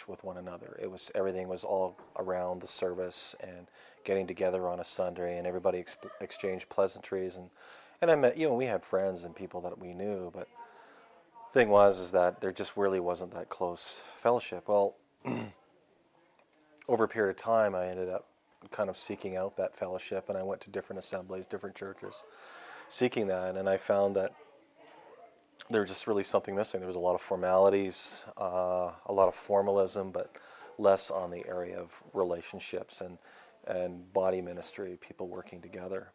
much with one another. Everything was all around the service and getting together on a Sunday, and everybody exchanged pleasantries. And I met, we had friends and people that we knew, but the thing was is that there just really wasn't that close fellowship. Well, over a period of time, I ended up kind of seeking out that fellowship, and I went to different assemblies, different churches, seeking that, and I found that there was just really something missing. There was a lot of formalities, a lot of formalism, but less on the area of relationships and body ministry, people working together.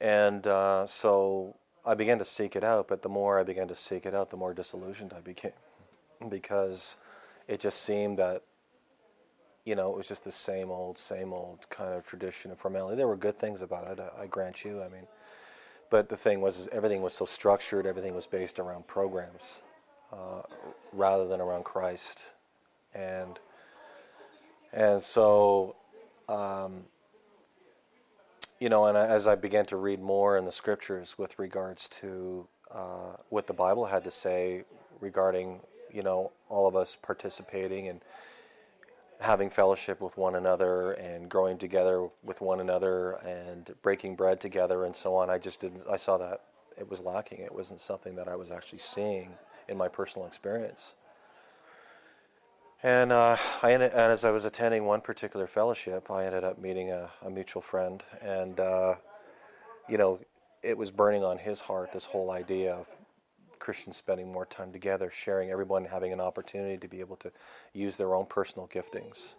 And so I began to seek it out, but the more I began to seek it out, the more disillusioned I became, because it just seemed that, it was just the same old kind of tradition and formality. There were good things about it, I grant you. I mean, but the thing was, is everything was so structured, everything was based around programs, rather than around Christ. And so, and as I began to read more in the scriptures with regards to what the Bible had to say regarding, all of us participating and having fellowship with one another and growing together with one another and breaking bread together and so on, I saw that it was lacking. It wasn't something that I was actually seeing in my personal experience. And as I was attending one particular fellowship, I ended up meeting a mutual friend, and it was burning on his heart, this whole idea of Christians spending more time together, sharing, everyone having an opportunity to be able to use their own personal giftings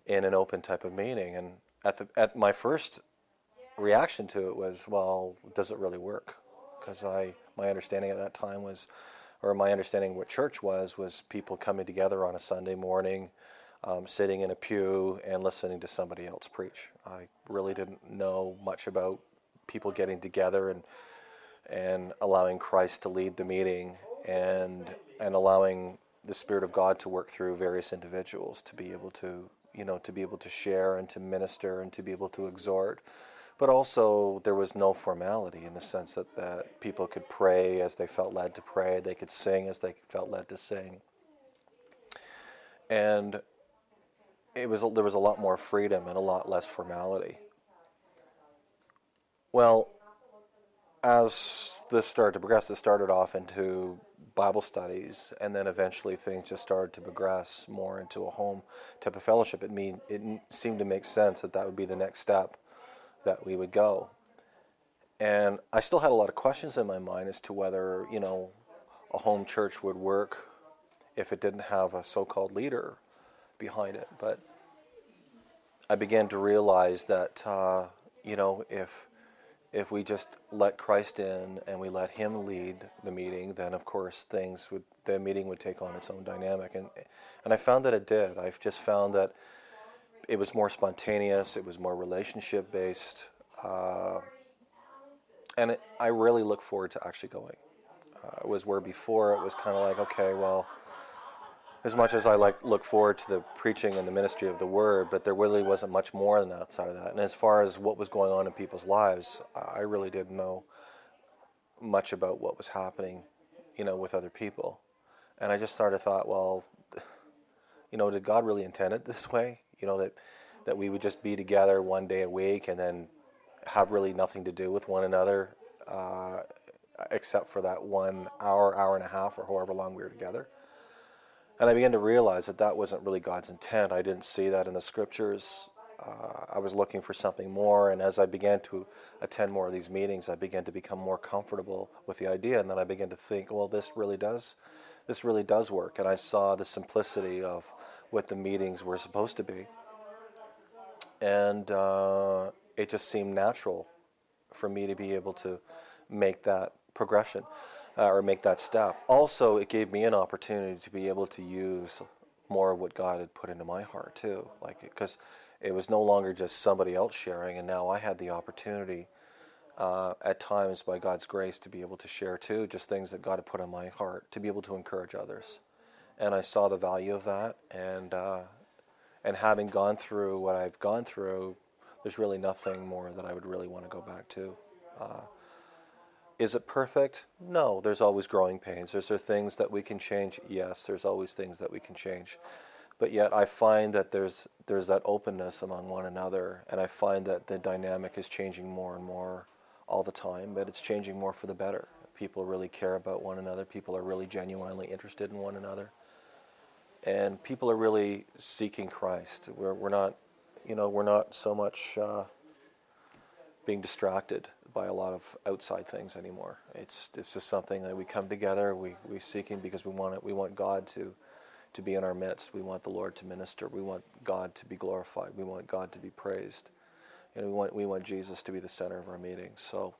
in an open type of meeting. And at my first reaction to it was, well, does it really work? Because my understanding at that time was, or my understanding what church was people coming together on a Sunday morning, sitting in a pew and listening to somebody else preach. I really didn't know much about people getting together and allowing Christ to lead the meeting and allowing the Spirit of God to work through various individuals to be able to, to be able to share and to minister and to be able to exhort. But also there was no formality in the sense that people could pray as they felt led to pray, they could sing as they felt led to sing. And there was a lot more freedom and a lot less formality. Well, as this started to progress, it started off into Bible studies, and then eventually things just started to progress more into a home type of fellowship. It seemed to make sense that would be the next step that we would go. And I still had a lot of questions in my mind as to whether, a home church would work if it didn't have a so-called leader behind it. But I began to realize that, if we just let Christ in and we let Him lead the meeting, then of course the meeting would take on its own dynamic. And I found that it did. I've just found that it was more spontaneous, it was more relationship based, and I really look forward to actually going. It was where before it was kind of like, okay, well, as much as I look forward to the preaching and the ministry of the Word, but there really wasn't much more than outside of that. And as far as what was going on in people's lives, I really didn't know much about what was happening, with other people. And I just started thought, well, did God really intend it this way? That we would just be together one day a week and then have really nothing to do with one another, except for that 1 hour, hour and a half, or however long we were together. And I began to realize that wasn't really God's intent. I didn't see that in the scriptures. I was looking for something more, and as I began to attend more of these meetings, I began to become more comfortable with the idea, and then I began to think, well, this really does work. And I saw the simplicity of what the meetings were supposed to be. And it just seemed natural for me to be able to make that progression. Or make that step. Also, it gave me an opportunity to be able to use more of what God had put into my heart too, because it was no longer just somebody else sharing, and now I had the opportunity, at times by God's grace, to be able to share too, just things that God had put on my heart, to be able to encourage others. And I saw the value of that, and having gone through what I've gone through, there's really nothing more that I would really want to go back to. Is it perfect? No, there's always growing pains. There's things that we can change. Yes, there's always things that we can change. But yet I find that there's that openness among one another, and I find that the dynamic is changing more and more all the time, but it's changing more for the better. People really care about one another. People are really genuinely interested in one another. And people are really seeking Christ. We're not so much being distracted by a lot of outside things anymore. It's just something that we come together, we seek Him because we want God to be in our midst. We want the Lord to minister. We want God to be glorified. We want God to be praised. And we want Jesus to be the center of our meetings. So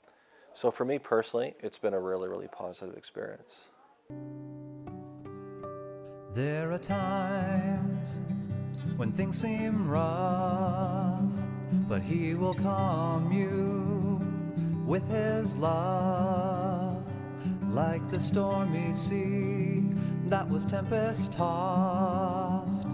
for me personally, it's been a really, really positive experience. There are times when things seem rough, but He will calm you with His love, like the stormy sea that was tempest-tossed.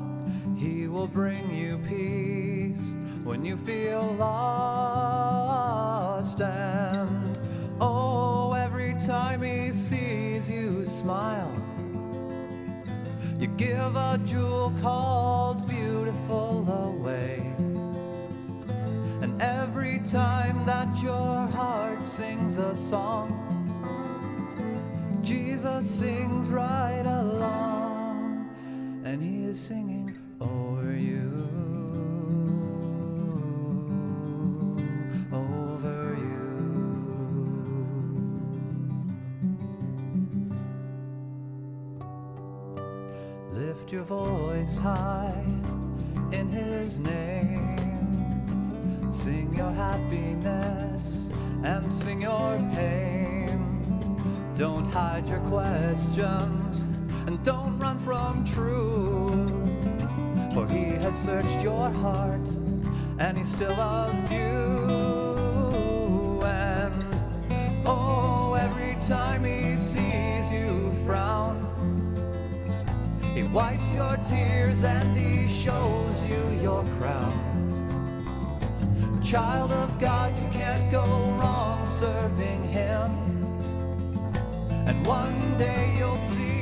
He will bring you peace when you feel lost. And oh, every time He sees you smile, you give a jewel called beautiful away. And every time that your heart sings a song, Jesus sings right along, and He is singing over you, over you. Lift your voice high in His name. Sing your happiness and sing your pain. Don't hide your questions and don't run from truth, for He has searched your heart and He still loves you. And oh, every time He sees you frown, He wipes your tears and He shows you your crown. Child of God, you can't go wrong serving Him, and one day you'll see